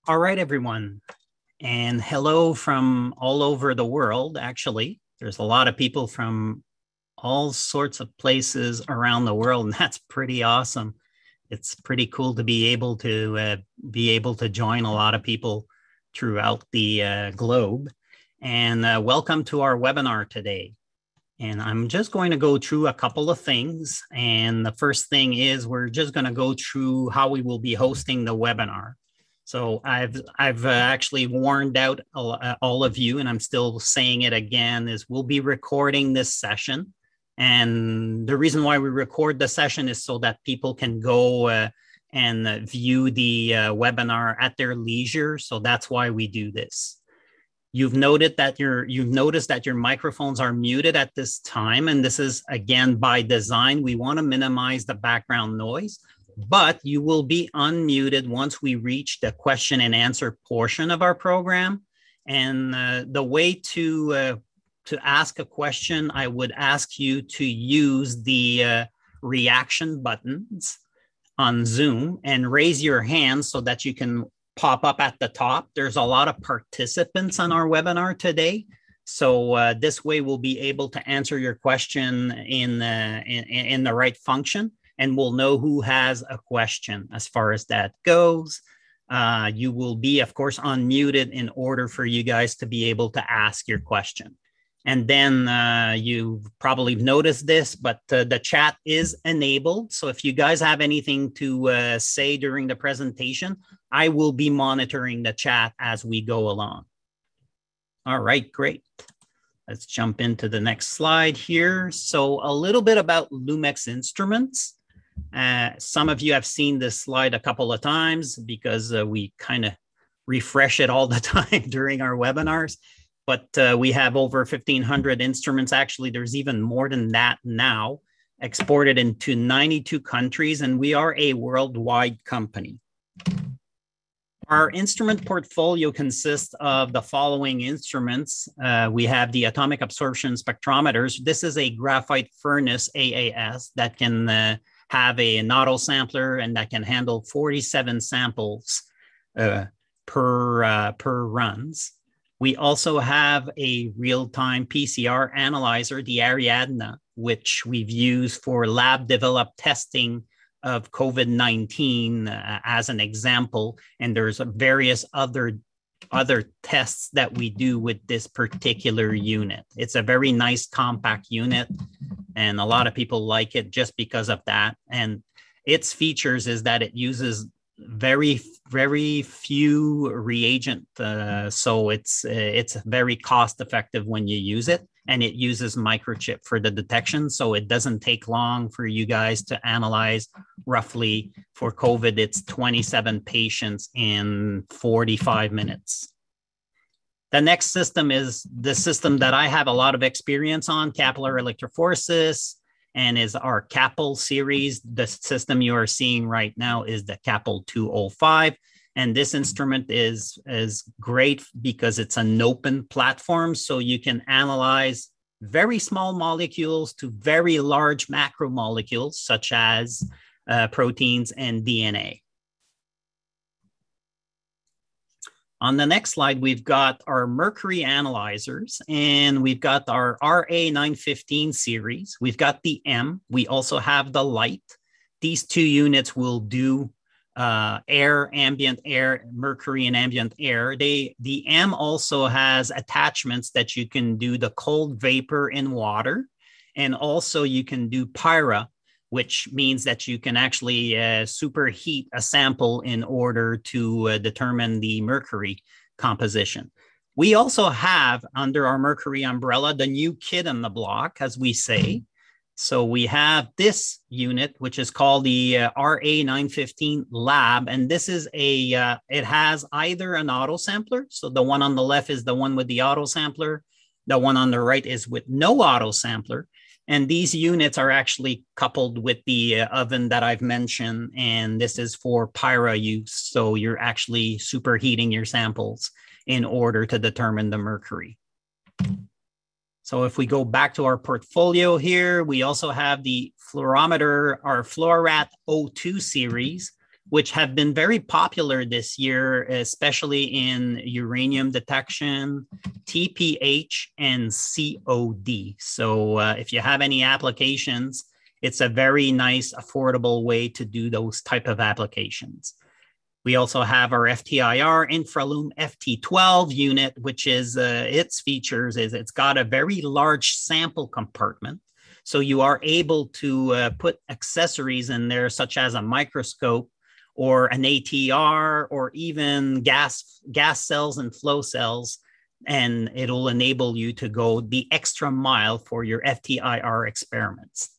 All right, everyone. And hello from all over the world, actually. There's a lot of people from all sorts of places around the world, and that's pretty awesome. It's pretty cool to be able to join a lot of people throughout the globe. And welcome to our webinar today. And I'm just going to go through a couple of things. And the first thing is we're just going to go through how we will be hosting the webinar. So I've actually warned out all of you, and I'm still saying it again, is we'll be recording this session. And the reason why we record the session is so that people can go and view the webinar at their leisure. So that's why we do this. You've noticed that your microphones are muted at this time, and this is again by design. We want to minimize the background noise, but you will be unmuted once we reach the question and answer portion of our program. And the way to ask a question, I would ask you to use the reaction buttons on Zoom and raise your hand so that you can pop up at the top. There's a lot of participants on our webinar today. So this way we'll be able to answer your question in the right function, and we'll know who has a question as far as that goes. You will be, of course, unmuted in order for you guys to be able to ask your question. And then you've probably noticed this, but the chat is enabled. So if you guys have anything to say during the presentation, I will be monitoring the chat as we go along. All right, great. Let's jump into the next slide here. So a little bit about Lumex Instruments. Some of you have seen this slide a couple of times because we kind of refresh it all the time during our webinars. But we have over 1,500 instruments. Actually, there's even more than that now, exported into 92 countries, and we are a worldwide company. Our instrument portfolio consists of the following instruments. We have the atomic absorption spectrometers. This is a graphite furnace AAS that can have an auto sampler and that can handle 47 samples per runs. We also have a real-time PCR analyzer, the Ariadne, which we've used for lab-developed testing of COVID-19 as an example. And there's various other tests that we do with this particular unit. It's a very nice compact unit, and a lot of people like it just because of that. And its features is that it uses very few reagent, so it's very cost effective when you use it, and it uses microchip for the detection, so it doesn't take long for you guys to analyze. Roughly for COVID, it's 27 patients in 45 minutes. The next system is the system that I have a lot of experience on, capillary electrophoresis, and is our CAPL series. The system you are seeing right now is the CAPL 205. And this instrument is great because it's an open platform. So you can analyze very small molecules to very large macromolecules, such as proteins and DNA. On the next slide, we've got our mercury analyzers, and we've got our RA915 series. We've got the M. We also have the light. These two units will do air, ambient air, mercury and ambient air. The M also has attachments that you can do the cold vapor in water, and also you can do pyra, which means that you can actually superheat a sample in order to determine the mercury composition. We also have, under our mercury umbrella, the new kid on the block, as we say. So we have this unit, which is called the RA915 Lab, and this is it has either an auto sampler. So the one on the left is the one with the auto sampler. The one on the right is with no auto sampler. And these units are actually coupled with the oven that I've mentioned, and this is for pyra use. So you're actually superheating your samples in order to determine the mercury. So if we go back to our portfolio here, we also have the fluorometer, our Fluorat O2 series, which have been very popular this year, especially in uranium detection, TPH, and COD. So if you have any applications, it's a very nice, affordable way to do those type of applications. We also have our FTIR InfraLUM FT-12 unit, which is its features is it's got a very large sample compartment. So you are able to put accessories in there, such as a microscope or an ATR, or even gas cells and flow cells, and it'll enable you to go the extra mile for your FTIR experiments.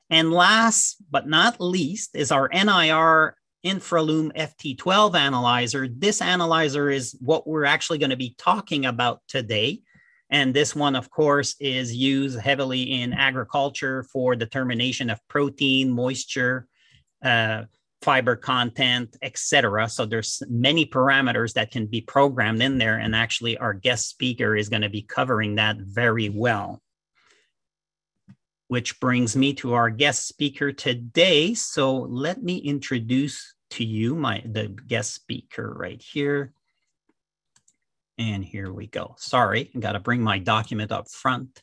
And last but not least is our NIR InfraLUM FT-12 analyzer. This analyzer is what we're actually going to be talking about today. And this one, of course, is used heavily in agriculture for determination of protein, moisture, fiber content, etc. So there's many parameters that can be programmed in there. And actually, our guest speaker is going to be covering that very well. Which brings me to our guest speaker today. So let me introduce to you the guest speaker right here. And here we go. Sorry, I got to bring my document up front.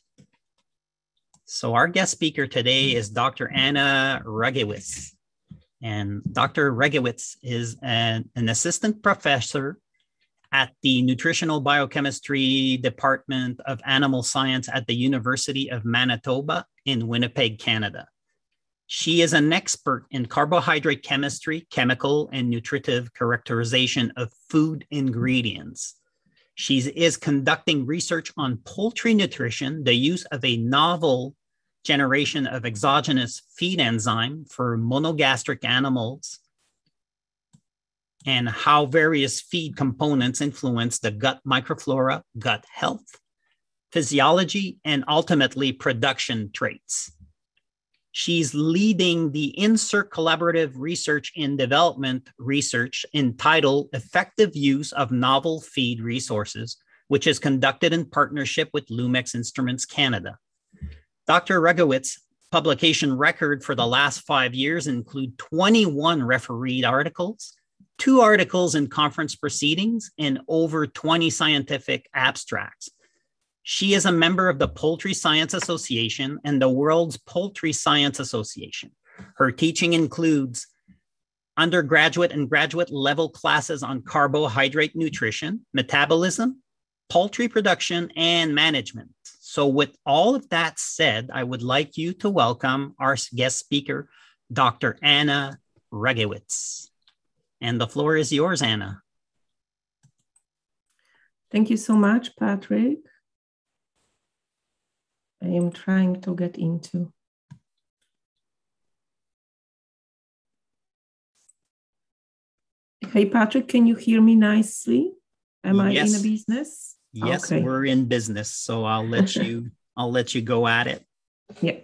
So our guest speaker today is Dr. Anna Ruggiewicz. And Dr. Ruggiewicz is an assistant professor at the Nutritional Biochemistry Department of Animal Science at the University of Manitoba in Winnipeg, Canada. She is an expert in carbohydrate chemistry, chemical, and nutritive characterization of food ingredients. She is conducting research on poultry nutrition, the use of a novel generation of exogenous feed enzyme for monogastric animals, and how various feed components influence the gut microflora, gut health, physiology, and ultimately production traits. She's leading the INSERT Collaborative Research and Development research entitled Effective Use of Novel Feed Resources, which is conducted in partnership with Lumex Instruments Canada. Dr. Ruggiewicz publication record for the last 5 years include 21 refereed articles, 2 articles in conference proceedings, and over 20 scientific abstracts. She is a member of the Poultry Science Association and the World's Poultry Science Association. Her teaching includes undergraduate and graduate level classes on carbohydrate nutrition, metabolism, poultry production, and management. So with all of that said, I would like you to welcome our guest speaker, Dr. Anna Ruggiewicz. And the floor is yours, Anna. Thank you so much, Patrick. I am trying to get into. Hey, Patrick, can you hear me nicely? Am I in a business? Yes, okay. We're in business. So I'll let you go at it. Yeah.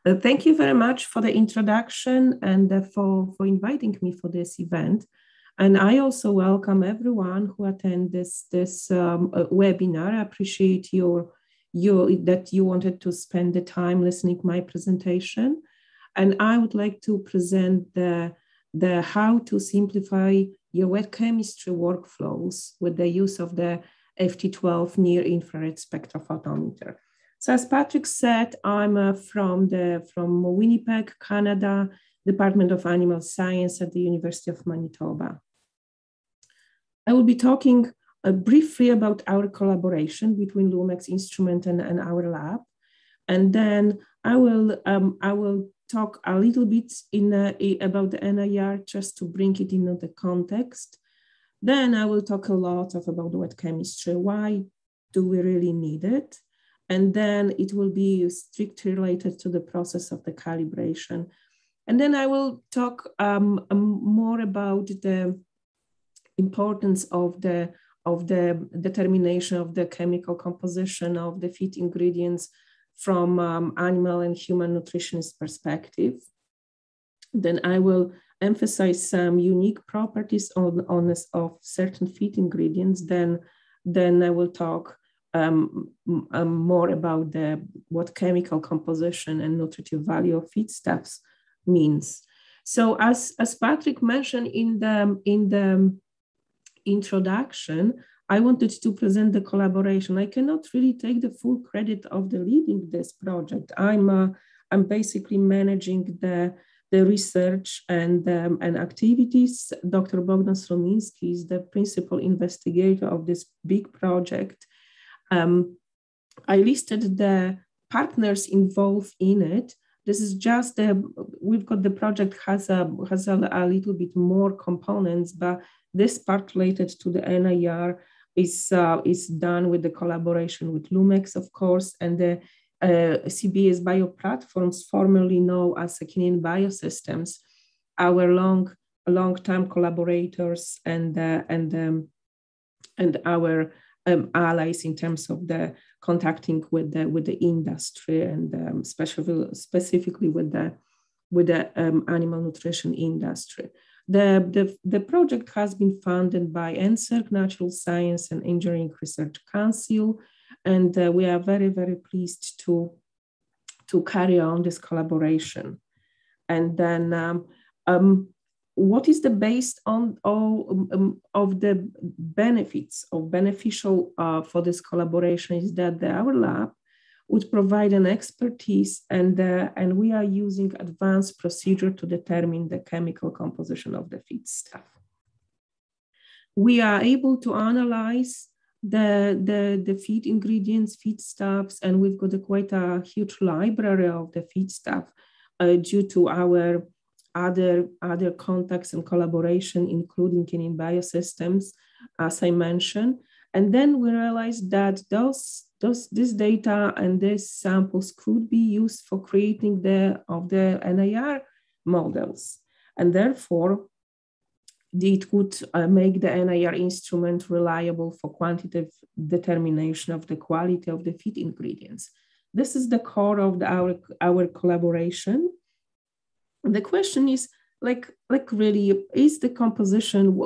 Thank you very much for the introduction and for inviting me for this event. And I also welcome everyone who attend this webinar. I appreciate that you wanted to spend the time listening to my presentation. And I would like to present the how to simplify your wet chemistry workflows with the use of the FT-12 near-infrared spectrophotometer. So as Patrick said, I'm from Winnipeg, Canada, Department of Animal Science at the University of Manitoba. I will be talking briefly about our collaboration between Lumex Instrument and our lab. And then I will talk a little bit about the NIR just to bring it into the context. Then I will talk a lot about wet chemistry. Why do we really need it? And then it will be strictly related to the process of the calibration. And then I will talk more about the importance of the determination of the chemical composition of the feed ingredients from animal and human nutritionist perspective. Then I will emphasize some unique properties of certain feed ingredients. Then I will talk more about what chemical composition and nutritive value of feedstuffs means. So as Patrick mentioned in the introduction, I wanted to present the collaboration. I cannot really take the full credit of the leading this project. I'm basically managing the research and activities. Dr. Bogdan Srominski is the principal investigator of this big project. I listed the partners involved in it. This is just we've got the project has a little bit more components, but this part related to the NIR is done with the collaboration with Lumex, of course, and the CBS Bioplatforms, formerly known as Canadian Biosystems, our long-term collaborators and our allies in terms of the contacting with the industry and specifically with the animal nutrition industry. The project has been funded by NSERC, Natural Science and Engineering Research Council, and we are very, very pleased to carry on this collaboration. And then what is the base on all of the benefits of beneficial for this collaboration is that our lab would provide an expertise and we are using advanced procedure to determine the chemical composition of the feedstuff. We are able to analyze the feed ingredients, feedstuffs, and we've got quite a huge library of the feedstuff due to our other contacts and collaboration, including Canadian Biosystems, as I mentioned. And then we realized that this data and these samples could be used for creating the NIR models. And therefore, it would make the NIR instrument reliable for quantitative determination of the quality of the feed ingredients. This is the core of our collaboration. The question is, like really, is the composition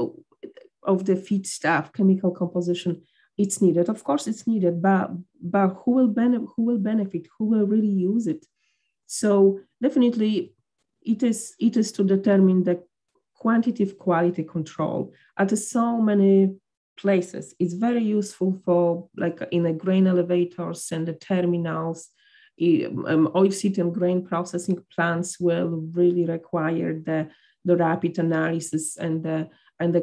of the feedstuff, chemical composition, it's needed? Of course, it's needed, but who will benefit? Who will really use it? So definitely, it is to determine the quantitative quality control at so many places. It's very useful for like in the grain elevators and the terminals. Oilseed and grain processing plants will really require the rapid analysis and the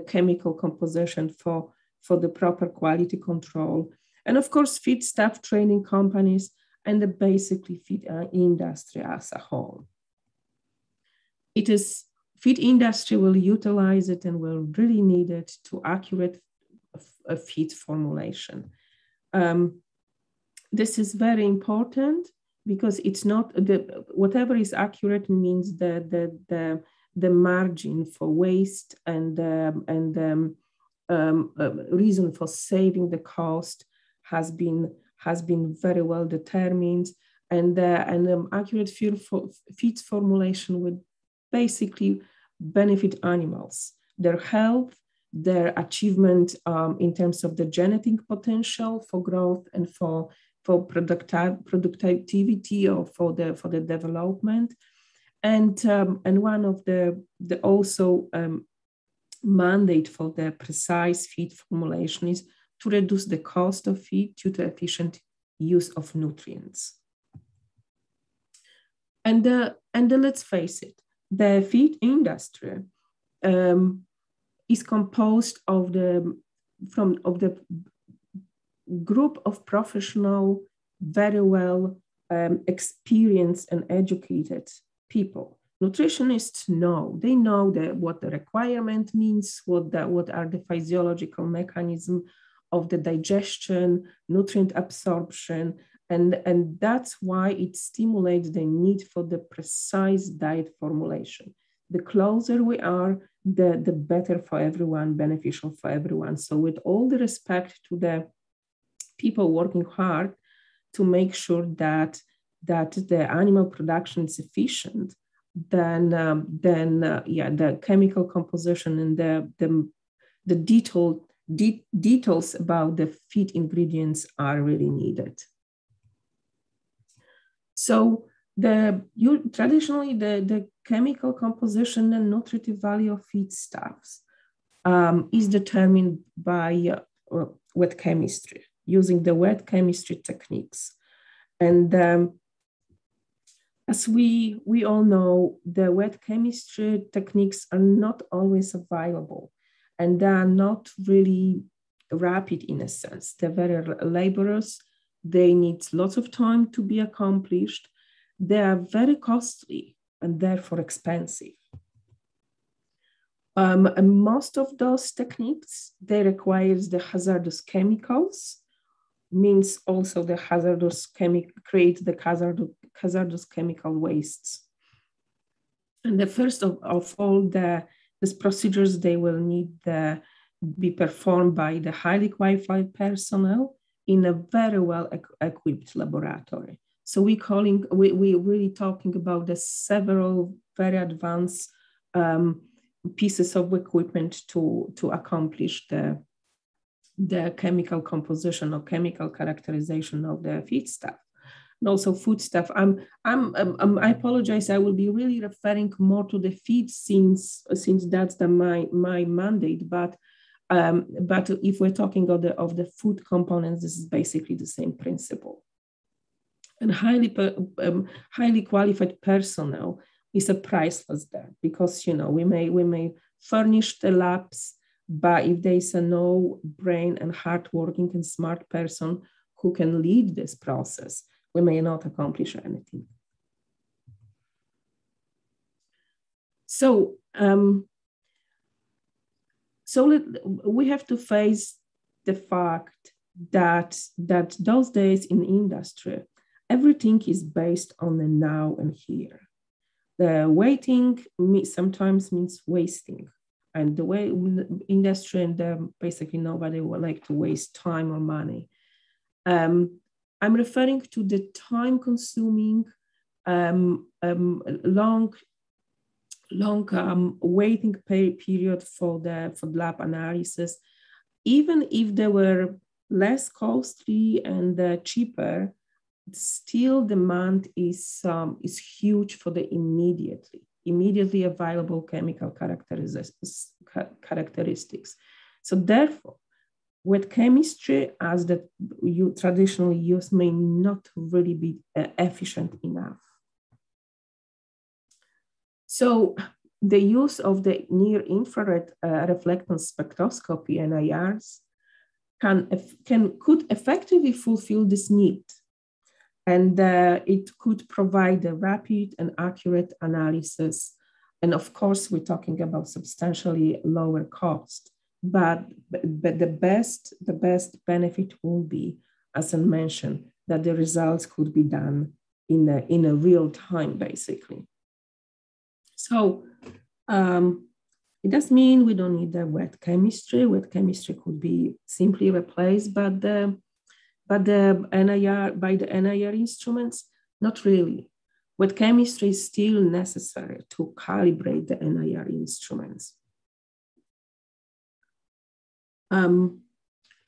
chemical composition for the proper quality control. And of course, feedstuff training companies and the basically feed industry as a whole. Feed industry will utilize it and will really need it to accurate feed formulation. This is very important because it's not whatever is accurate means the margin for waste and reason for saving the cost has been very well determined, and accurate feed formulation would basically benefit animals, their health, their achievement in terms of the genetic potential for growth and for productivity or for the development, and one of the also mandate for the precise feed formulation is to reduce the cost of feed due to efficient use of nutrients. And let's face it, the feed industry is composed of the group of professional, very well experienced and educated people. Nutritionists know what the requirement means, what are the physiological mechanisms of the digestion, nutrient absorption, and that's why it stimulates the need for the precise diet formulation. The closer we are, the better for everyone, beneficial for everyone. So with all the respect to the people working hard to make sure that the animal production is efficient, then the chemical composition and the details about the feed ingredients are really needed. So Traditionally, the chemical composition and nutritive value of feedstuffs is determined by wet chemistry, using the wet chemistry techniques. And as we all know, the wet chemistry techniques are not always available, and they are not really rapid in a sense. They're very laborious. They need lots of time to be accomplished. They are very costly and therefore expensive. And most of those techniques, they require the hazardous chemicals, means also the create the hazardous chemical wastes. And the first of all, these procedures, they will need be performed by the highly qualified personnel in a very well equipped laboratory. So we're really talking about the several very advanced pieces of equipment to accomplish the chemical composition or chemical characterization of the feedstuff. And also foodstuff. I apologize. I will be really referring more to the feed since that's my mandate. But if we're talking of the food components, this is basically the same principle. And highly qualified personnel is a priceless there, because we may furnish the labs, but if there is no brain and hardworking and smart person who can lead this process, we may not accomplish anything. So we have to face the fact that those days in industry, everything is based on the now and here. The waiting sometimes means wasting. And the way industry and basically nobody would like to waste time or money. I'm referring to the time-consuming, long waiting period for the lab analysis. Even if they were less costly and cheaper, still demand is huge for the immediately available chemical characteristics. So therefore, wet chemistry, as that you traditionally use, may not really be efficient enough. So the use of the near infrared reflectance spectroscopy, NIRs, could effectively fulfill this need. And it could provide a rapid and accurate analysis. And of course, we're talking about substantially lower cost. But the best benefit will be, as I mentioned, that the results could be done in a real time, basically. So it does mean we don't need the wet chemistry. Wet chemistry could be simply replaced by the NIR instruments. Not really. Wet chemistry is still necessary to calibrate the NIR instruments.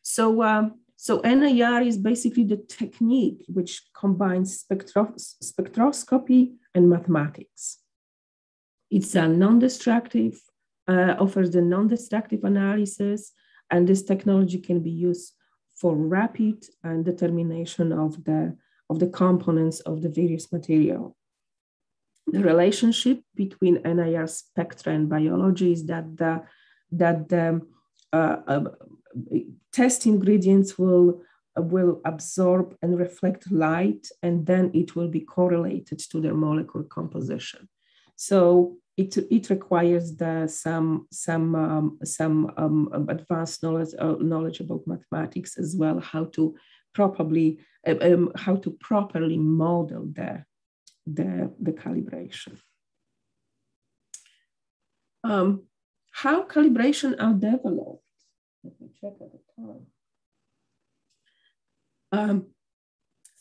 So NIR is basically the technique which combines spectroscopy and mathematics. It's a non-destructive, offers the non-destructive analysis, and this technology can be used for rapid determination of the components of the various material. The relationship between NIR spectra and biology is that the test ingredients will absorb and reflect light, and then it will be correlated to their molecular composition. So it requires some advanced knowledge about mathematics as well, how to properly model the calibration. How calibration are developed? Let me check at the time.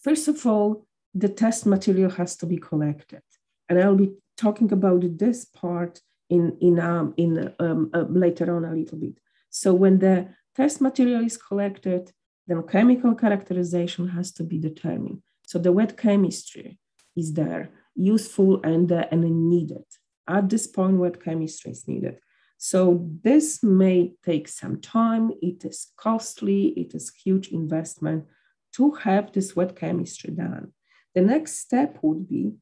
First of all, the test material has to be collected, and I'll be talking about this part later on a little bit. So when the test material is collected, then chemical characterization has to be determined. So the wet chemistry is there. useful and needed. At this point, wet chemistry is needed. So this may take some time. It is costly. It is huge investment to have this wet chemistry done. The next step would be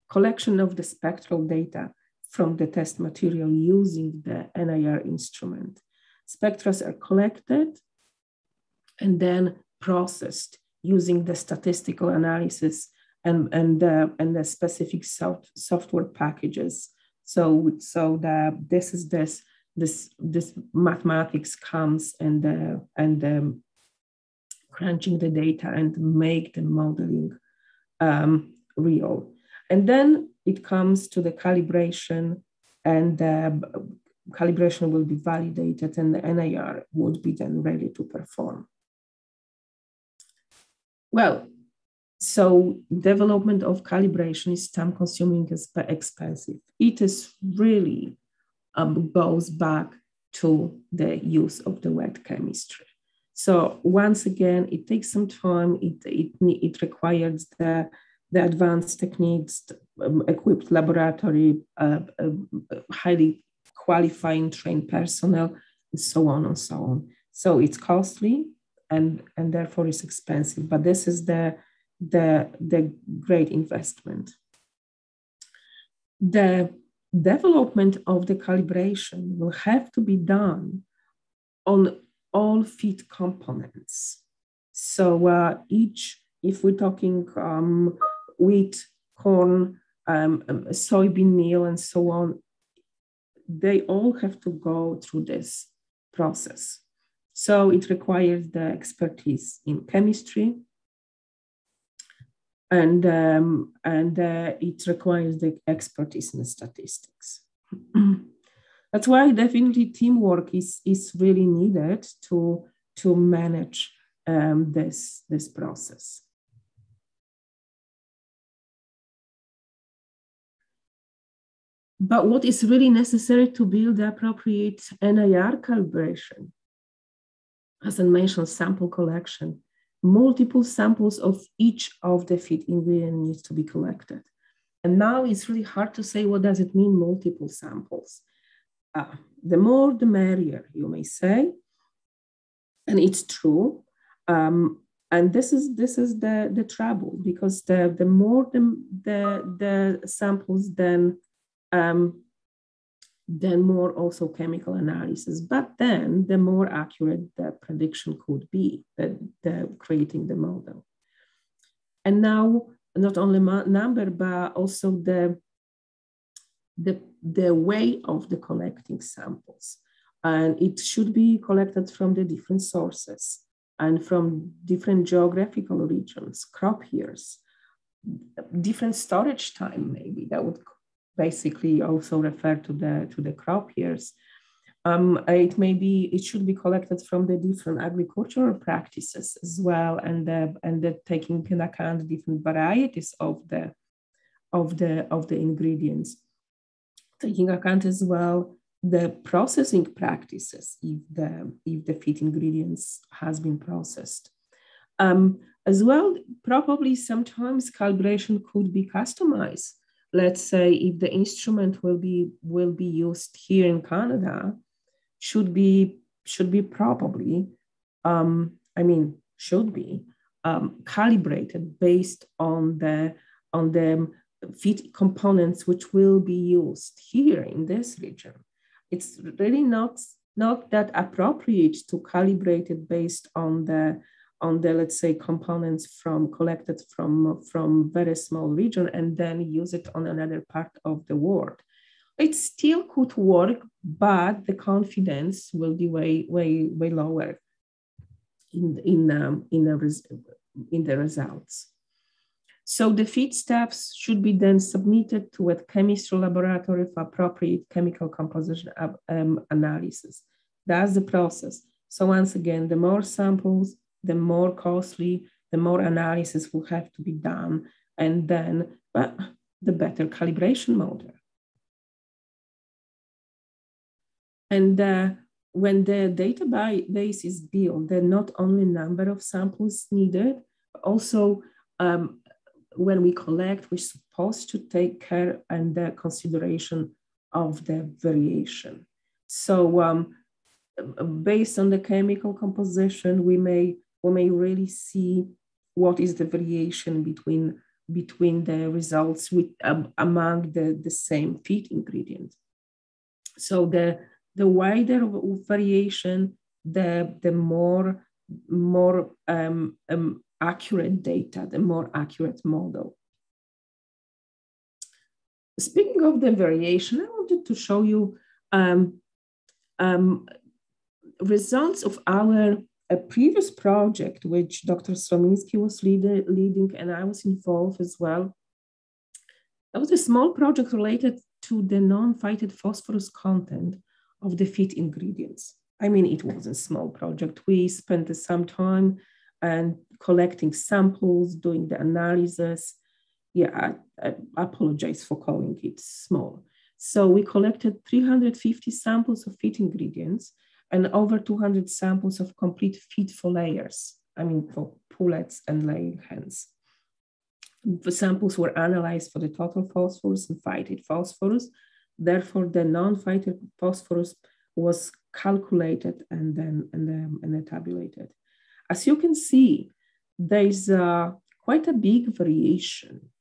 collection of the spectral data from the test material using the NIR instrument. Spectra are collected and then processed using the statistical analysis and the specific software packages. So this mathematics comes and crunching the data and make the modeling real. And then it comes to the calibration, and calibration will be validated and the NIR would be then ready to perform. Well, so development of calibration is time consuming, expensive. It is really goes back to the use of the wet chemistry. So once again, it takes some time. It requires the advanced techniques, equipped laboratory, highly qualified trained personnel, and so on and so on. So it's costly and therefore it's expensive, but this is the great investment. The development of the calibration will have to be done on all feed components. So if we're talking wheat, corn, soybean meal, and so on, they all have to go through this process. So it requires the expertise in chemistry, and it requires the expertise in statistics. That's why definitely teamwork is really needed to manage this process. But what is really necessary to build the appropriate NIR calibration? As I mentioned, sample collection. Multiple samples of each of the feed ingredients needs to be collected. And now it's really hard to say, what does it mean, multiple samples? The more, the merrier, you may say. And it's true. And this is the trouble, because the more the samples, then more also chemical analysis, but then the more accurate the prediction could be, the creating the model. And now not only number, but also the way of the collecting samples. And it should be collected from the different sources and from different geographical regions, crop years, different storage time, maybe that would basically also refer to the crop years. It should be collected from the different agricultural practices as well, and taking into account different varieties of the ingredients, taking account as well the processing practices if the feed ingredients has been processed. As well, probably sometimes calibration could be customized. Let's say if the instrument will be used here in Canada, should be probably, calibrated based on the feed components which will be used here in this region. It's really not that appropriate to calibrate it based on the let's say components collected from very small region and then use it on another part of the world. It still could work, but the confidence will be way lower in the results. So the feedstuffs should be then submitted to a chemistry laboratory for appropriate chemical composition analysis. That's the process. So once again, the more samples, the more costly, the more analysis will have to be done, and then the better calibration model. And when the database is built, there are not only number of samples needed, but also when we collect, we're supposed to take care and the consideration of the variation. So based on the chemical composition, we may really see what is the variation between the results with among the same feed ingredient. So the wider variation, the more accurate data, the more accurate model. Speaking of the variation, I wanted to show you results of our previous project, which Dr. Strominski was leading, and I was involved as well. That was a small project related to the non-phytate phosphorus content of the feed ingredients. I mean, it was a small project. We spent some time and collecting samples, doing the analysis. Yeah, I apologize for calling it small. So we collected 350 samples of feed ingredients and over 200 samples of complete feed for layers, I mean, for pullets and laying hens. The samples were analyzed for the total phosphorus and phytate phosphorus. Therefore, the non-phytate phosphorus was calculated and then tabulated. As you can see, there's quite a big variation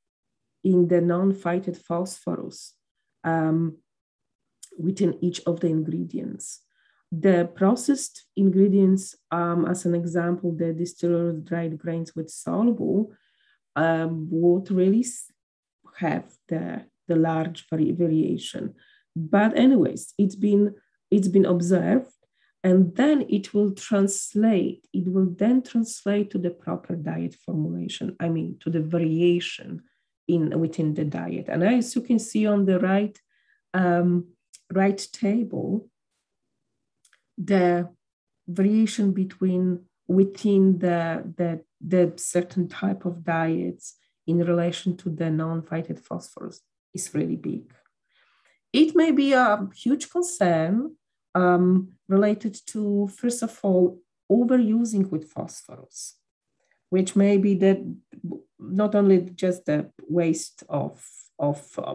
in the non-phytate phosphorus within each of the ingredients. The processed ingredients, as an example, the distilled dried grains with soluble, would really have the large variation. But anyways, it's been observed, and then it will then translate to the proper diet formulation. I mean, to the variation within the diet. And as you can see on the right table, the variation within the certain type of diets in relation to the non-phytate phosphorus is really big. It may be a huge concern related to, first of all, overusing with phosphorus, which may be that not only just the waste of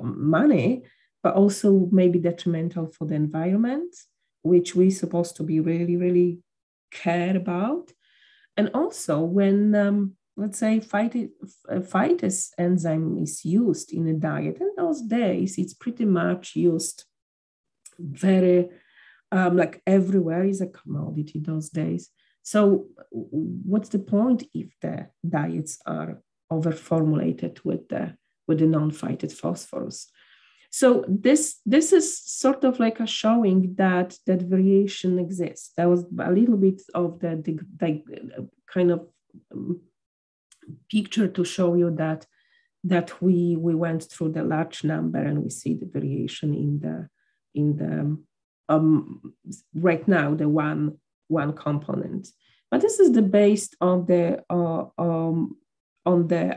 money, but also may be detrimental for the environment, which we're supposed to be really, really care about. And also when, let's say, phytase enzyme is used in a diet, in those days, it's pretty much used very, like everywhere is a commodity those days. So what's the point if the diets are overformulated with the non-phytate phosphorus? So this is sort of like a showing that variation exists. That was a little bit of the kind of picture to show you that we went through the large number and we see the variation in the right now the one component. But this is based on the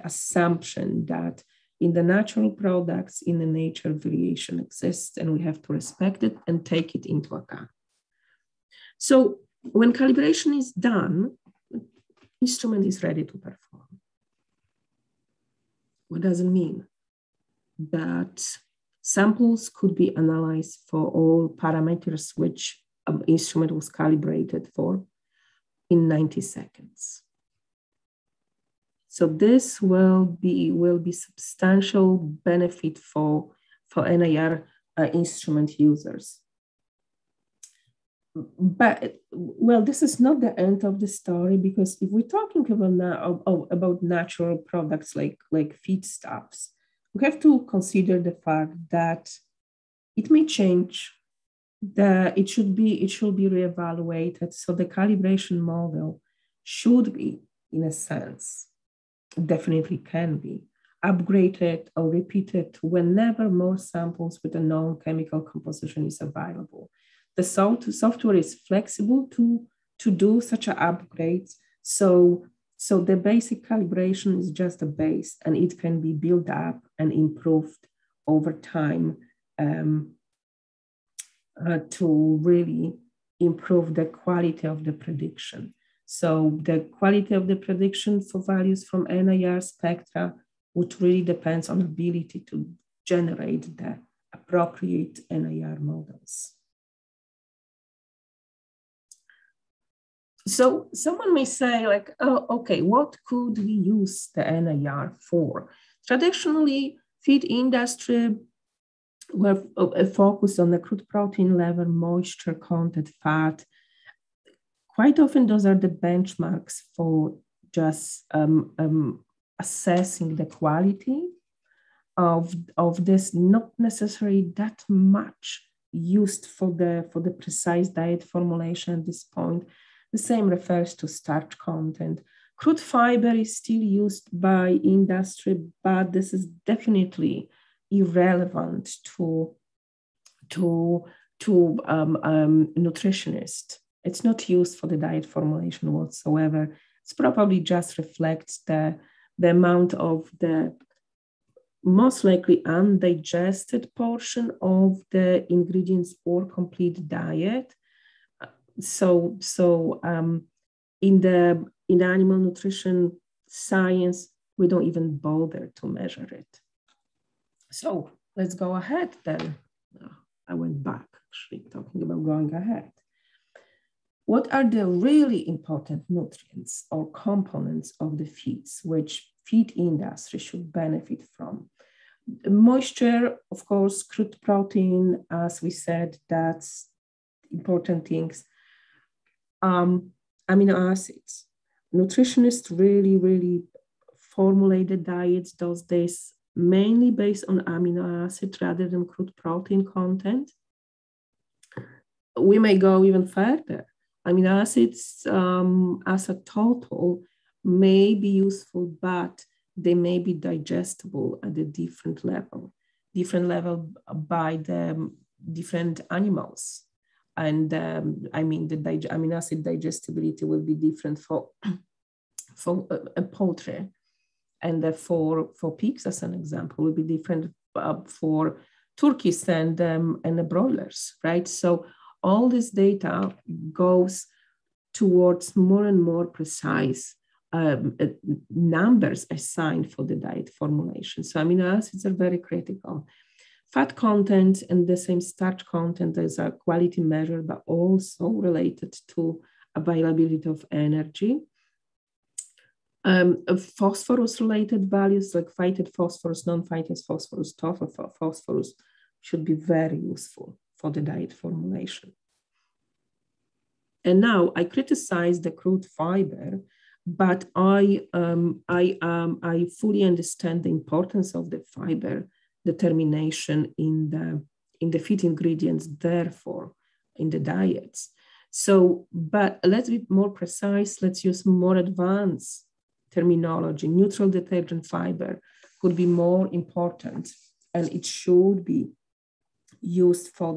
assumption that in the natural products, in the nature, variation exists, and we have to respect it and take it into account. So when calibration is done, the instrument is ready to perform. What does it mean? That samples could be analyzed for all parameters which an instrument was calibrated for in 90 seconds. So this will be substantial benefit for NIR instrument users. But well, this is not the end of the story, because if we're talking about natural products like feedstuffs, we have to consider the fact that it may change. It should be reevaluated. So the calibration model should be, in a sense, definitely can be upgraded or repeated whenever more samples with a known chemical composition is available. The software is flexible to do such an upgrade. So the basic calibration is just a base, and it can be built up and improved over time to really improve the quality of the prediction. So the quality of the prediction for values from NIR spectra which really depends on ability to generate the appropriate NIR models. So someone may say like, oh, okay, what could we use the NIR for? Traditionally, feed industry were focused on the crude protein level, moisture content, fat. Quite often those are the benchmarks for just assessing the quality of this, not necessarily that much used for the precise diet formulation at this point. The same refers to starch content. Crude fiber is still used by industry, but this is definitely irrelevant to nutritionists. It's not used for the diet formulation whatsoever. It probably just reflects the amount of the most likely undigested portion of the ingredients or complete diet. So in the animal nutrition science, we don't even bother to measure it. So let's go ahead then. I went back, actually, talking about going ahead. What are the really important nutrients or components of the feeds which feed industry should benefit from? Moisture, of course, crude protein, as we said, that's important things. Amino acids. Nutritionists really formulate the diets those days mainly based on amino acid rather than crude protein content. We may go even further. Amino acids as a total may be useful, but they may be digestible at a different level by the different animals. And the amino acid digestibility will be different for a poultry, and for pigs, as an example, will be different for turkeys and the broilers, right? So all this data goes towards more and more precise numbers assigned for the diet formulation. So amino acids are very critical. Fat content and the same starch content is a quality measure, but also related to availability of energy. Phosphorus-related values like phytate phosphorus, non-phytate phosphorus, total phosphorus should be very useful for the diet formulation. And now I criticize the crude fiber, but I fully understand the importance of the fiber determination in the feed ingredients, therefore in the diets. So, but let's be more precise. Let's use more advanced terminology. Neutral detergent fiber could be more important, and it should be used for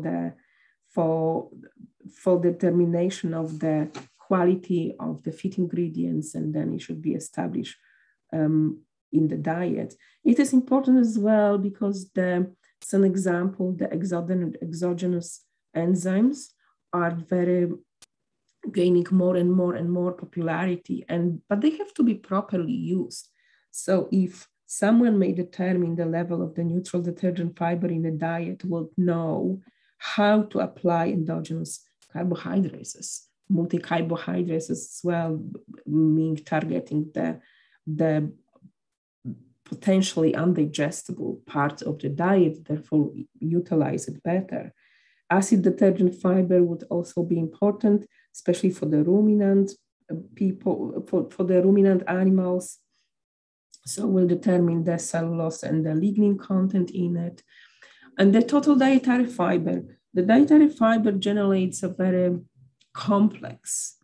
determination of the quality of the feed ingredients, and then it should be established in the diet. It is important as well because as an example, the exogenous enzymes are gaining more and more popularity, but they have to be properly used. So if someone may determine the level of the neutral detergent fiber in a diet, will know how to apply endogenous carbohydrates, multi-carbohydrates as well, meaning targeting the potentially undigestible parts of the diet, therefore utilize it better. Acid detergent fiber would also be important, especially for the ruminant people, for the ruminant animals. So we'll determine the cellulose and the lignin content in it. And the total dietary fiber. The dietary fiber generates a very complex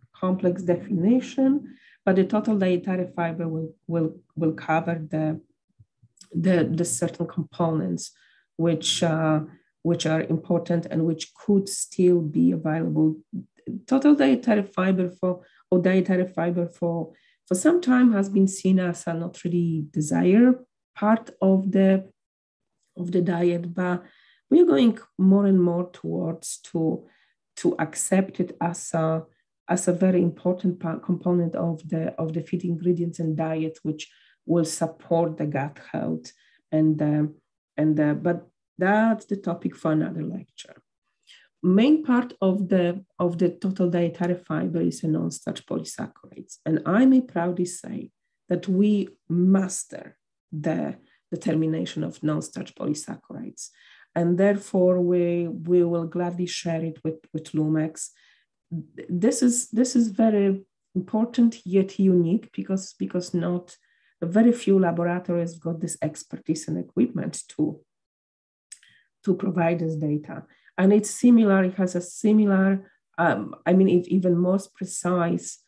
definition, but the total dietary fiber will cover the certain components which are important and which could still be available. Total dietary fiber for some time has been seen as a not really desired part of the diet, but we're going more and more towards to accept it as a very important component of the feed ingredients and diet, which will support the gut health. But that's the topic for another lecture. Main part of the total dietary fiber is a non-starch polysaccharides. And I may proudly say that we master the determination of non-starch polysaccharides. And therefore we will gladly share it with Lumex. This is very important yet unique because not very few laboratories got this expertise and equipment to provide this data. And it's similar, it has a similar, even more precise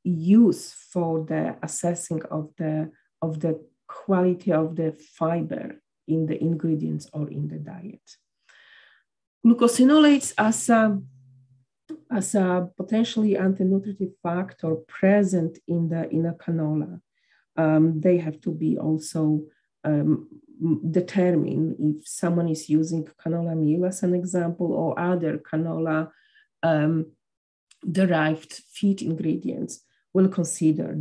use for the assessing of the quality of the fiber in the ingredients or in the diet. Glucosinolates as a potentially anti-nutritive factor present in a canola. They have to be also determined if someone is using canola meal as an example or other canola derived feed ingredients will consider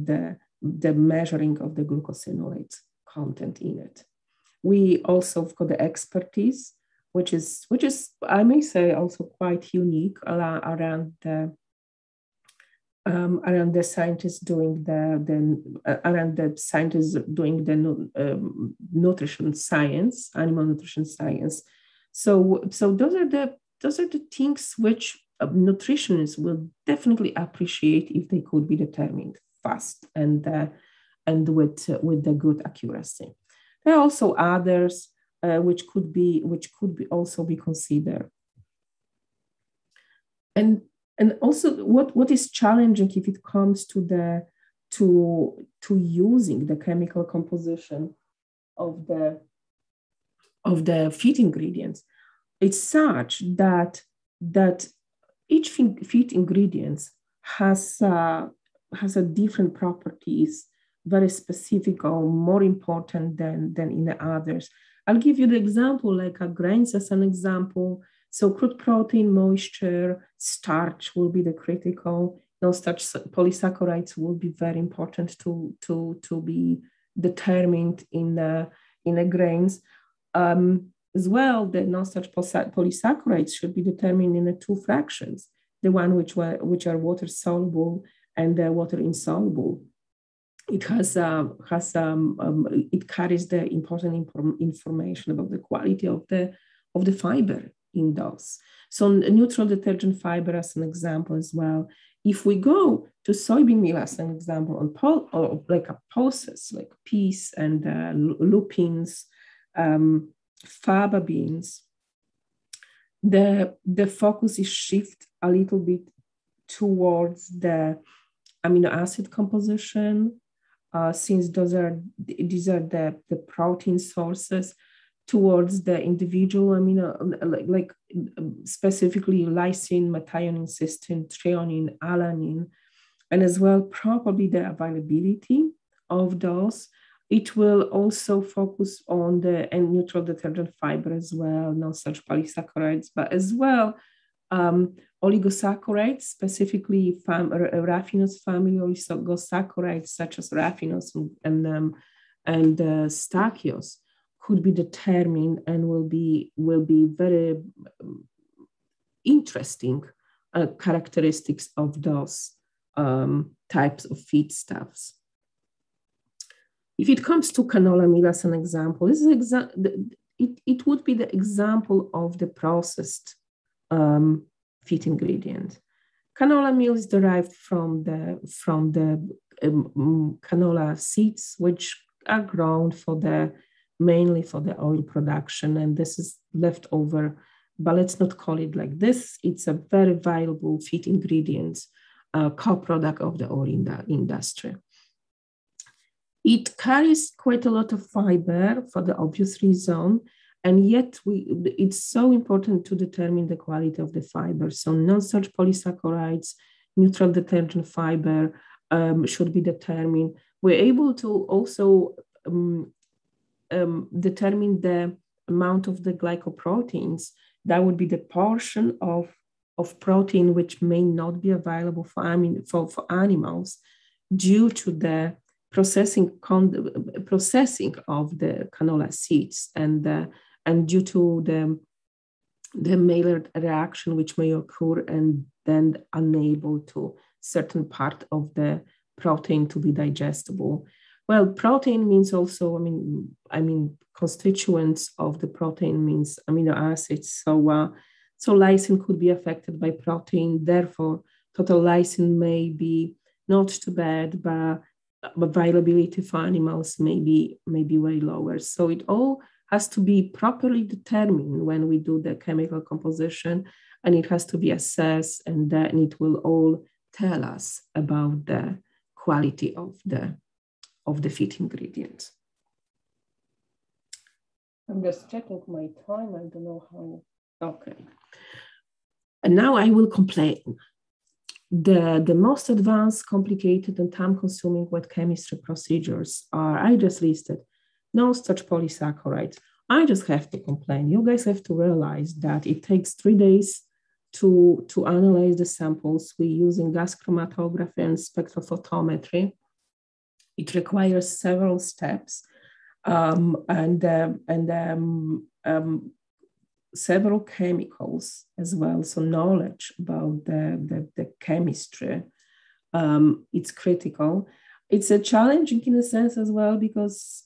the measuring of the glucosinolate content in it. We also have got the expertise, which is I may say also quite unique around the scientists doing nutrition science, animal nutrition science. So those are the things which nutritionists will definitely appreciate if they could be determined fast and with the good accuracy. There are also others which could also be considered. And also what is challenging if it comes to using the chemical composition of the feed ingredients, it's such that each feed ingredient has a different properties, very specific or more important than in the others. I'll give you the example, like grains as an example. So crude protein, moisture, starch will be the critical. Non-starch polysaccharides will be very important to be determined in the grains. As well, the non-starch polysaccharides should be determined in the two fractions, the one which are water soluble and the water insoluble. It it carries the important information about the quality of the fiber in those. So neutral detergent fiber as an example as well. If we go to soybean meal as an example, or like a pulses like peas and lupins, faba beans, the focus is shift a little bit towards the amino acid composition, since these are the protein sources, towards the individual amino, like specifically lysine, methionine, cysteine, threonine, alanine, and as well probably the availability of those. It will also focus on the neutral detergent fiber as well, non-starch polysaccharides, but as well oligosaccharides, specifically raffinose family oligosaccharides such as raffinose and stachyose could be determined and will be very interesting characteristics of those types of feedstuffs. If it comes to canola meal as an example, this is it would be the example of the processed feed ingredient. Canola meal is derived from the canola seeds, which are grown mainly for the oil production, and this is leftover. But let's not call it like this. It's a very valuable feed ingredient, co-product of the oil industry. It carries quite a lot of fiber for the obvious reason, and yet it's so important to determine the quality of the fiber. So non-starch polysaccharides, neutral detergent fiber should be determined. We're able to also determine the amount of the glycoproteins. That would be the portion of protein which may not be available for animals due to the processing of the canola seeds, and due to the Maillard reaction which may occur, and then unable to certain part of the protein to be digestible. Well, protein means also, I mean, constituents of the protein means amino acids. So lysine could be affected by protein. Therefore, total lysine may be not too bad, but availability for animals may be way lower. So it all has to be properly determined when we do the chemical composition, and it has to be assessed, and then it will all tell us about the quality of the feed ingredients. I'm just checking my time. I don't know how. Okay. And now I will complain. The most advanced, complicated, and time-consuming wet chemistry procedures are, I just listed, no-starch polysaccharides. I just have to complain. You guys have to realize that it takes 3 days to analyze the samples. We're using gas chromatography and spectrophotometry. It requires several steps several chemicals as well. So knowledge about the chemistry, it's critical. It's a challenging in a sense as well, because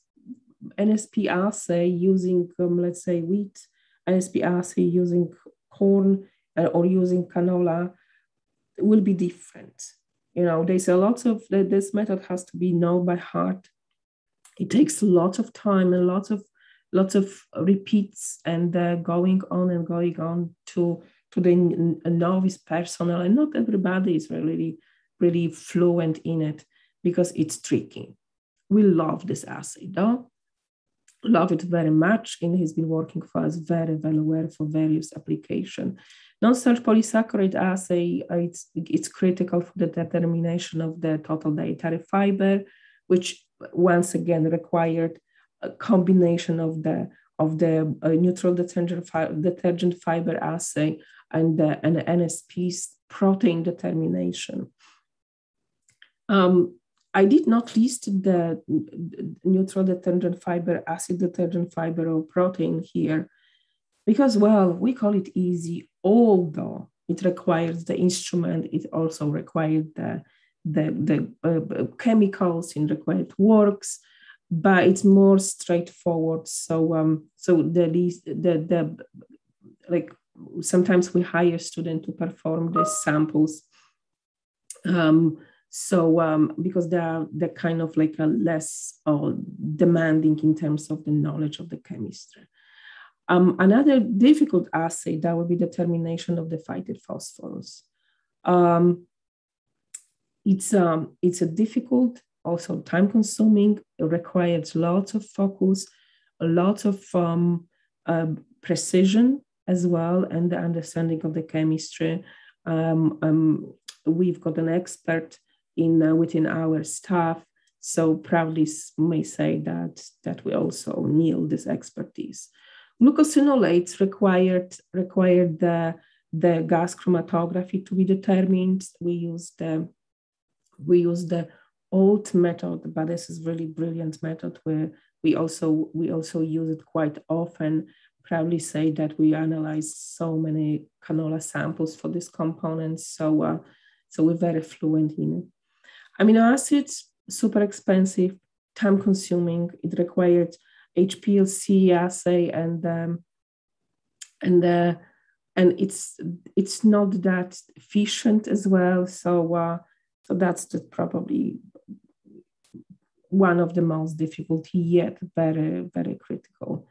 NSP assay using, let's say, wheat, NSP assay using corn or using canola will be different. You know, there's a lot of, this method has to be known by heart. It takes a lot of time and lots of repeats and going on to the novice personnel. And not everybody is really fluent in it, because it's tricky. We love this assay though. Love it very much, and he's been working for us very well for various applications. Non-starch polysaccharide assay, it's critical for the determination of the total dietary fiber, which once again required a combination of the neutral detergent fiber assay and the NSP's protein determination. I did not list the neutral detergent fiber, acid detergent fiber, or protein here, because, well, we call it easy, although it requires the instrument. It also required the chemicals in required works, but it's more straightforward. So like sometimes we hire students to perform the samples. Because they're kind of like a less demanding in terms of the knowledge of the chemistry. Another difficult assay, that would be determination of the phytate phosphorus. It's a difficult, also time consuming. It requires lots of focus, a lot of precision as well, and the understanding of the chemistry. We've got an expert within our staff, so proudly may say that we also need this expertise. Glucosinolates required the gas chromatography to be determined. We use the old method, but this is really brilliant method where we also use it quite often. Proudly say that we analyze so many canola samples for these components, so we're very fluent in it. Amino acids, super expensive, time consuming. It required HPLC assay, and it's not that efficient as well. So that's probably one of the most difficult yet very critical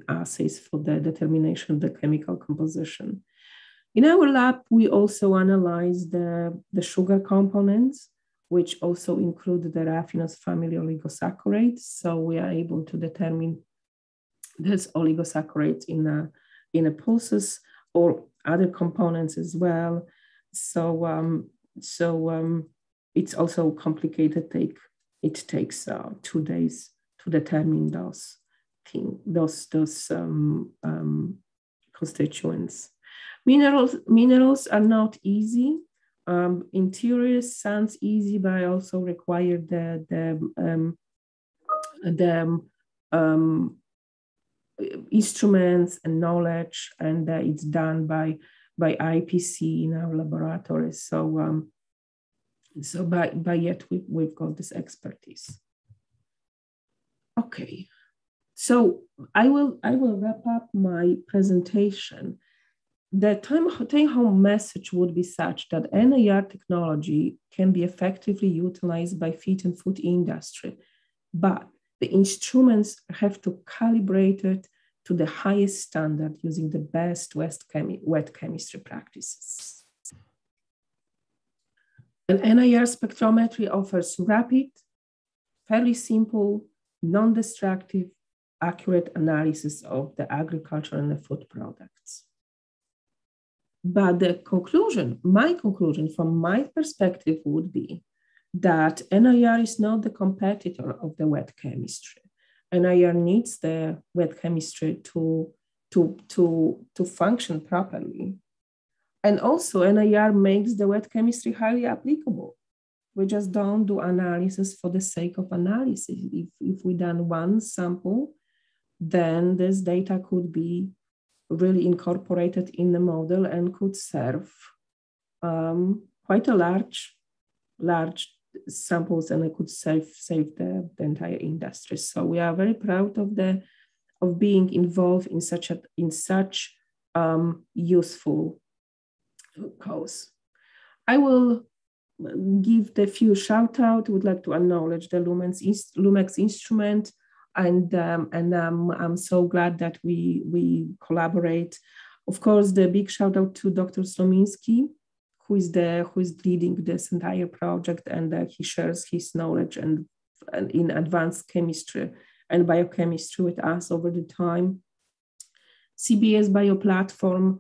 assays for the determination of the chemical composition. In our lab, we also analyze the sugar components, which also include the raffinose family oligosaccharides. So we are able to determine this oligosaccharides in a pulses or other components as well. So it's also complicated. It takes 2 days to determine those constituents. Minerals are not easy. In theory, sounds easy, but I also require the instruments and knowledge, and it's done by IPC in our laboratories. So by yet we've got this expertise. Okay, so I will wrap up my presentation. The take-home message would be such that NIR technology can be effectively utilized by feed and food industry, but the instruments have to calibrate it to the highest standard using the best wet chemistry practices. And NIR spectrometry offers rapid, fairly simple, non-destructive, accurate analysis of the agriculture and the food products. But the conclusion, my conclusion from my perspective would be that NIR is not the competitor of the wet chemistry. NIR needs the wet chemistry to function properly. And also NIR makes the wet chemistry highly applicable. We just don't do analysis for the sake of analysis. If we done one sample, then this data could be really incorporated in the model and could serve quite a large samples, and it could save the entire industry. So we are very proud of being involved in such useful cause. I will give the few shout out. Would like to acknowledge the Lumex Instrument, and I'm so glad that we collaborate. Of course, the big shout out to Dr. Slominski, who is leading this entire project, and he shares his knowledge and in advanced chemistry and biochemistry with us over the time. CBS Bioplatforms,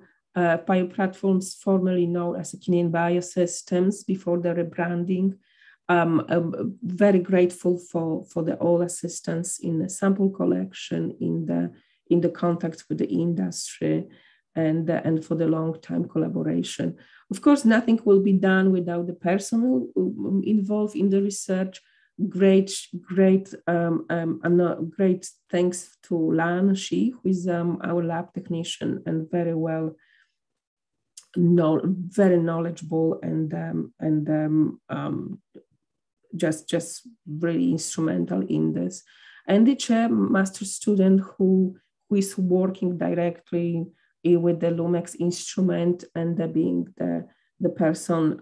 formerly known as Canadian Biosystems before the rebranding. Very grateful for all assistance in the sample collection, in the contact with the industry, and for the long-time collaboration. Of course, nothing will be done without the personnel involved in the research. Great thanks to Lan Shi, who is our lab technician and very knowledgeable and just really instrumental in this. And the chair master student who is working directly with the Lumex instrument, and being the person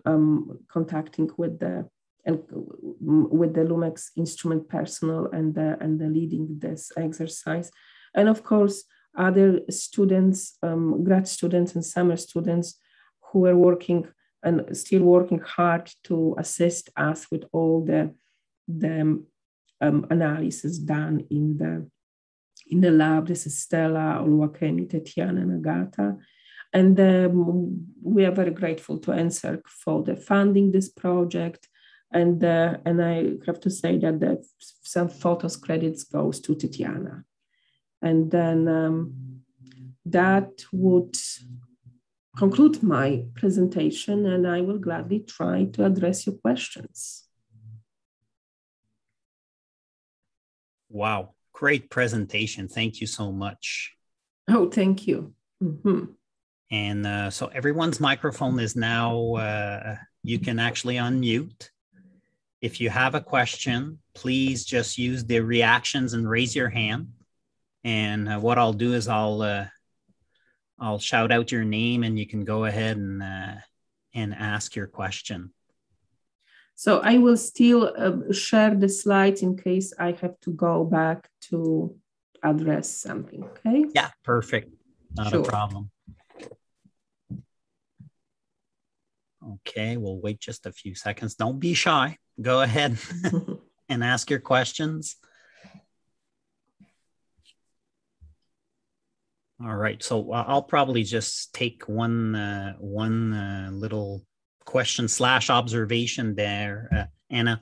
contacting with the Lumex instrument personnel and leading this exercise. And of course, other students, grad students and summer students who are working and still working hard to assist us with all the analysis done in the lab. This is Stella, Oluwakemi, Tatiana, and Agata. And we are very grateful to NSERC for the funding this project. And I have to say that some photos credits goes to Tatiana. And then that would conclude my presentation, and I will gladly try to address your questions. Wow, great presentation. Thank you so much. Oh, thank you. Mm-hmm. And so everyone's microphone is now, you can actually unmute. If you have a question, please just use the reactions and raise your hand. And what I'll do is I'll shout out your name, and you can go ahead and ask your question. So I will still share the slides in case I have to go back to address something, okay? Yeah, perfect. Not a problem. Okay, we'll wait just a few seconds. Don't be shy. Go ahead and ask your questions. All right, so I'll probably just take one little question / observation there. Anna,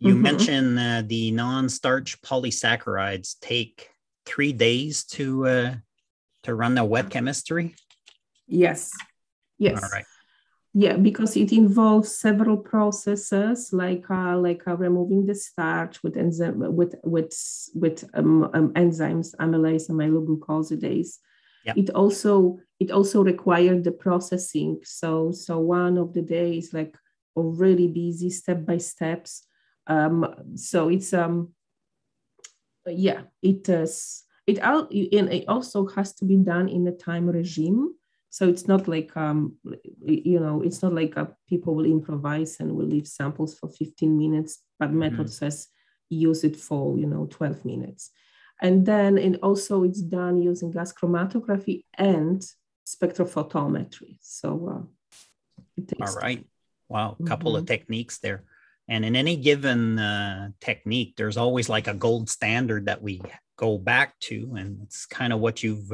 you mentioned the non-starch polysaccharides take 3 days to run the wet chemistry? Yes. All right. Yeah, because it involves several processes like removing the starch with enzymes, amylase, amyloglucosidase. Yep. It also required the processing. So one of the days like really busy step by steps. So it's yeah, it is. It also has to be done in a time regime. So it's not like it's not like people will improvise and will leave samples for 15 minutes, but method says use it for 12 minutes. And then it's done using gas chromatography and spectrophotometry. So it takes All right. time. Wow, a couple of techniques there. And in any given technique, there's always like a gold standard that we go back to, and it's kind of what you've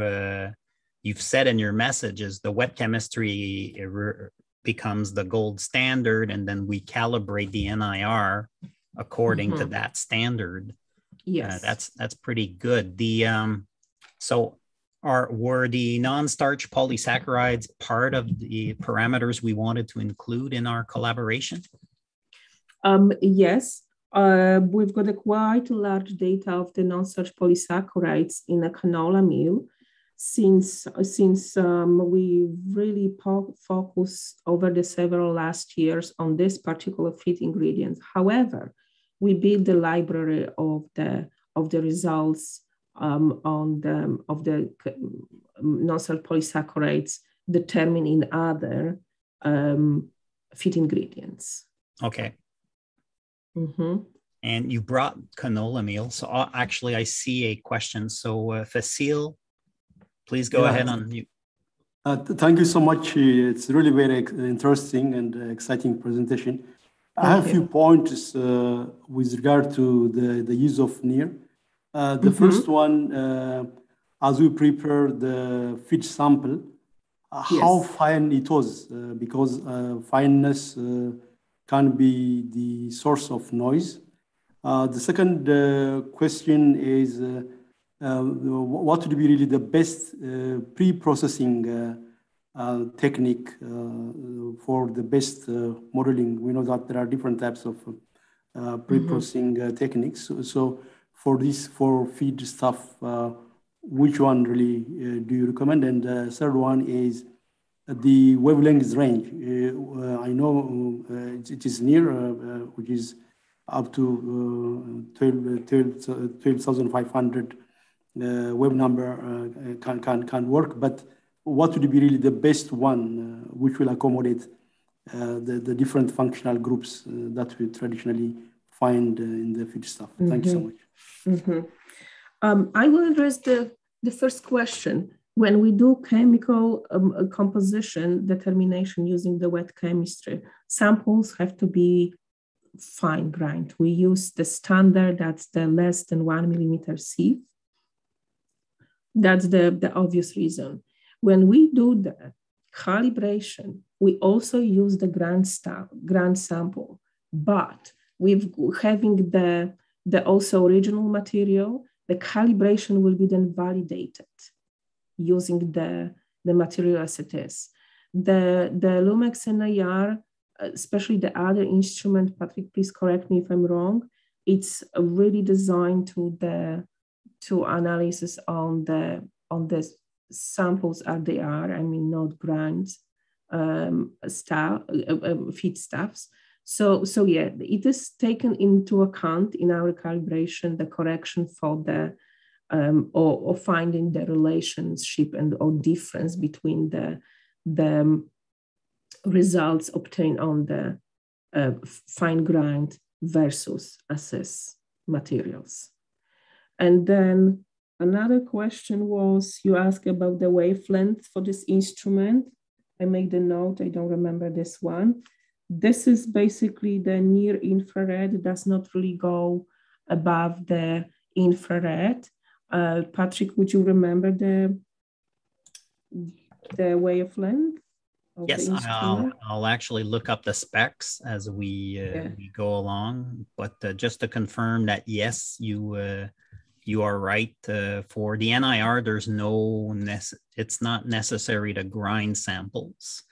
said in your message is the wet chemistry becomes the gold standard, and then we calibrate the NIR according to that standard. Yes, that's pretty good. Were the non-starch polysaccharides part of the parameters we wanted to include in our collaboration? Yes, we've got a quite large data of the non-starch polysaccharides in a canola meal, since we really focus over the several last years on this particular feed ingredients. However, we build the library of the results of the non-starch polysaccharides determined in other feed ingredients. Okay. And you brought canola meal. So actually, I see a question. So Facile, please go ahead on mute. Thank you so much. It's really very interesting and exciting presentation. I have a few points with regard to the use of NIR. The first one, as we prepare the feed sample, how fine it was, because fineness can be the source of noise. The second question is, what would be really the best pre-processing technique for the best modeling? We know that there are different types of pre-processing techniques. So for feed stuff, which one really do you recommend? And the third one is the wavelength range. I know it is NIR, which is up to 12,500 wave number can work, but what would be really the best one which will accommodate the different functional groups that we traditionally find in the feed stuff? Thank you so much. I will address the first question. When we do chemical composition determination using the wet chemistry, samples have to be fine grained. We use the standard, that's the less than 1 millimeter sieve. That's the obvious reason. When we do the calibration, we also use the grand sample, but with having the also original material, the calibration will be then validated using the material as it is. The Lumex NIR, especially the other instrument, Patrick, please correct me if I'm wrong, it's really designed to analysis on the samples as they are, I mean, not grinds, feedstuffs. So yeah, it is taken into account in our calibration, the correction for the or finding the relationship or difference between the results obtained on the fine grind versus assess materials. And then another question was, you asked about the wavelength for this instrument. I made a note, I don't remember this one. This is basically the near infrared. It does not really go above the infrared. Patrick, would you remember the wavelength? Yes, I'll actually look up the specs as we go along. But just to confirm that, yes, you are right. For the NIR, there's it's not necessary to grind samples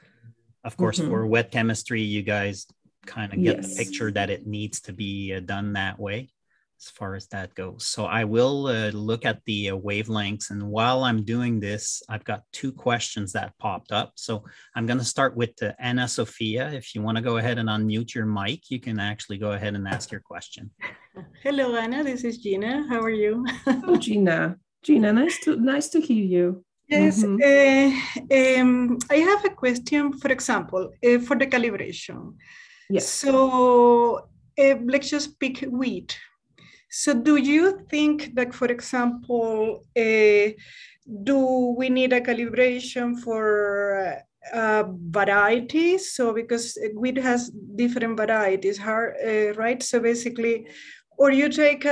Of course, for wet chemistry, you guys kind of get the picture that it needs to be done that way as far as that goes. So I will look at the wavelengths. And while I'm doing this, I've got two questions that popped up. So I'm going to start with Anna Sophia. If you want to go ahead and unmute your mic, you can actually go ahead and ask your question. Hello, Anna. This is Gina. How are you? Oh, Gina. Gina, nice to hear you. Yes. I have a question, for example, for the calibration. Yes. So let's just pick wheat. So do you think that, for example, do we need a calibration for varieties? So because wheat has different varieties, right? So basically, or you take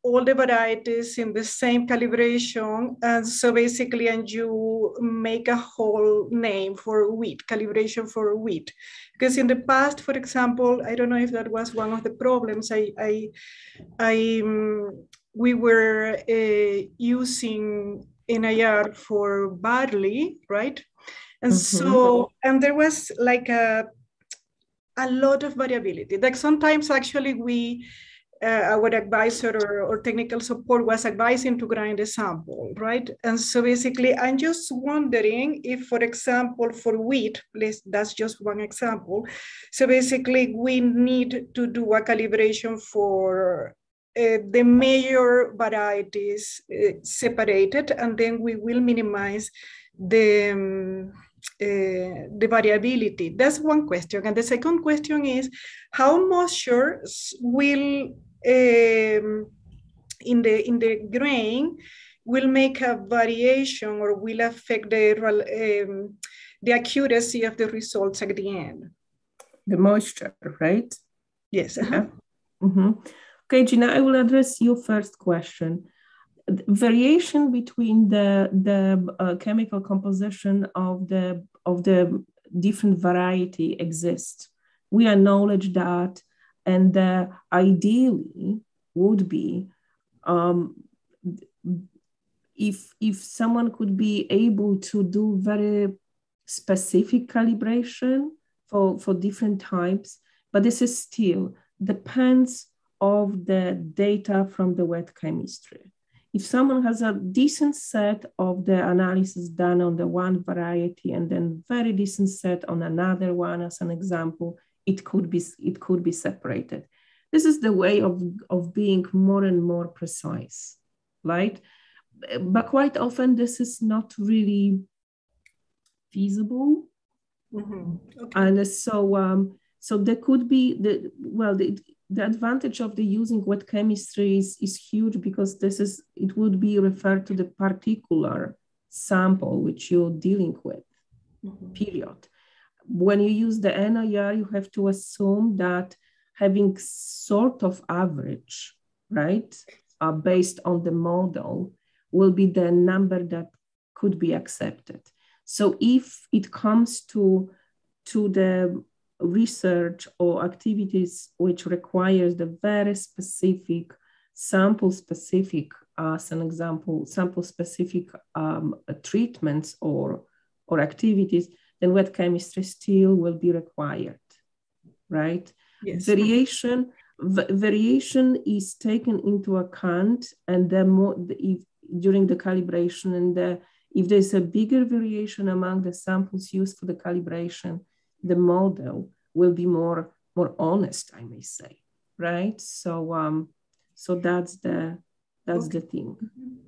all the varieties in the same calibration, and so basically, and you make a whole name for wheat, calibration for wheat. Because in the past, for example, I don't know if that was one of the problems. We were using NIR for barley, right? And so, and there was like a lot of variability. Like sometimes actually our advisor or technical support was advising to grind the sample, right? And so basically, I'm just wondering if, for example, for wheat, that's just one example. So basically, we need to do a calibration for the major varieties separated, and then we will minimize the variability. That's one question. And the second question is, how moisture will in the grain will make a variation or will affect the accuracy of the results at the end? The moisture, right? Yes. Yeah. Okay, Gina, I will address your first question. Variation between the chemical composition of the different variety exists. We acknowledge that, and ideally would be if someone could be able to do very specific calibration for different types, but this is still depends of the data from the wet chemistry. If someone has a decent set of the analysis done on the one variety and then very decent set on another one, as an example, it could be separated. This is the way of being more and more precise, right? But quite often this is not really feasible. Okay. And so there could be the advantage of the using wet chemistry is huge, because it would be referred to the particular sample which you're dealing with, period. When you use the NIR, you have to assume that having sort of average, right, based on the model will be the number that could be accepted. So if it comes to the research or activities which requires the very specific, sample-specific, as an example, sample-specific treatments or activities, then wet chemistry still will be required, right? Yes. Variation is taken into account, and during the calibration, and if there's a bigger variation among the samples used for the calibration, the model will be more honest, I may say, right? So that's the thing.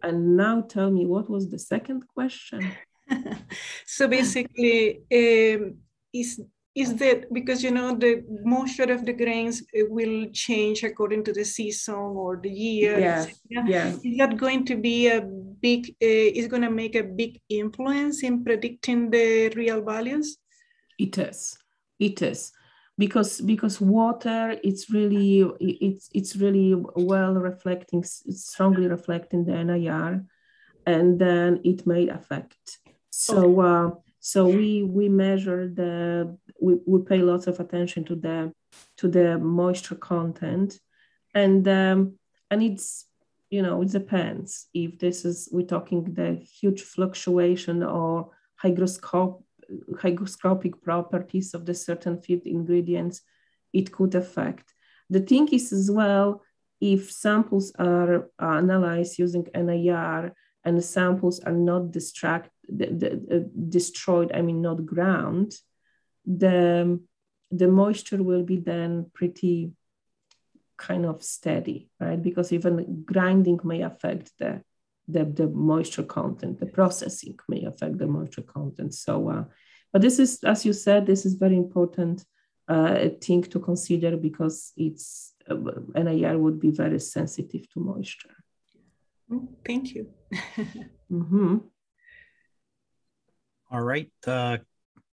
And now tell me, what was the second question? So basically, is that because the moisture of the grains will change according to the season or the year? Yeah. Is that going to be is going to make a big influence in predicting the real values? It is because water, it's really well reflecting, it's strongly reflecting the NIR, and then it may affect. So we measure we pay lots of attention to the moisture content, and it's it depends if we're talking the huge fluctuation or hygroscopic hygroscopic properties of the certain feed ingredients, it could affect. The thing is as well, if samples are analyzed using NIR and the samples are not destroyed, I mean, not ground, the moisture will be then pretty kind of steady, right? Because even grinding may affect the moisture content, the processing may affect the moisture content. So, but this is, as you said, this is very important thing to consider because it's NIR would be very sensitive to moisture. Thank you. Mm-hmm. All right.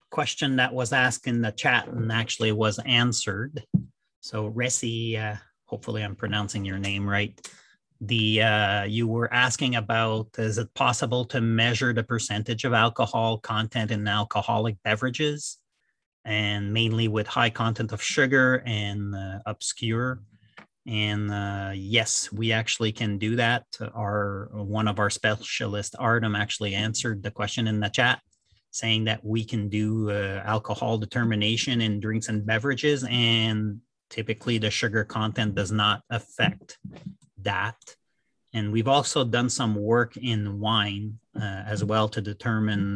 Question that was asked in the chat and actually was answered. So Resi, hopefully I'm pronouncing your name right. You were asking about, is it possible to measure the percentage of alcohol content in alcoholic beverages, and mainly with high content of sugar and obscure? And yes, we actually can do that. One of our specialists, Artem, actually answered the question in the chat, saying that we can do alcohol determination in drinks and beverages, and typically the sugar content does not affect that. And we've also done some work in wine as well to determine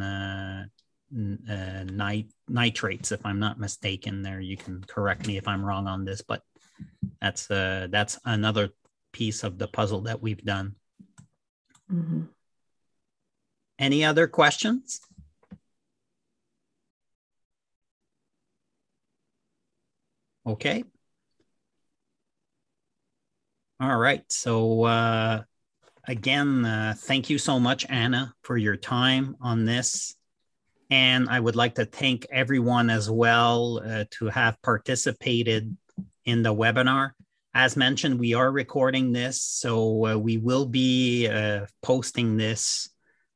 nitrates, if I'm not mistaken there. You can correct me if I'm wrong on this, but that's another piece of the puzzle that we've done. Mm-hmm. Any other questions? Okay. All right. So again, thank you so much, Anna, for your time on this. And I would like to thank everyone as well to have participated in the webinar. As mentioned, we are recording this, so we will be posting this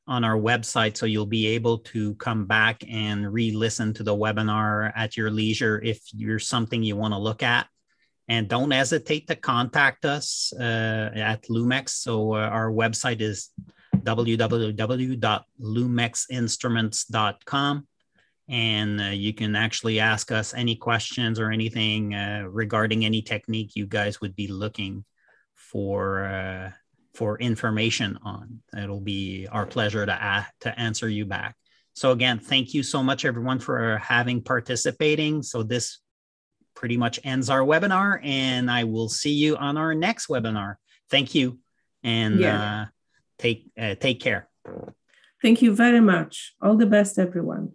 on our website, so you'll be able to come back and re-listen to the webinar at your leisure if there's something you want to look at. And don't hesitate to contact us at Lumex. So our website is www.lumexinstruments.com. And you can actually ask us any questions or anything regarding any technique you guys would be looking for information on. It'll be our pleasure to answer you back. So again, thank you so much, everyone, for participating. So this pretty much ends our webinar, and I will see you on our next webinar. Thank you, and take care. Thank you very much. All the best, everyone.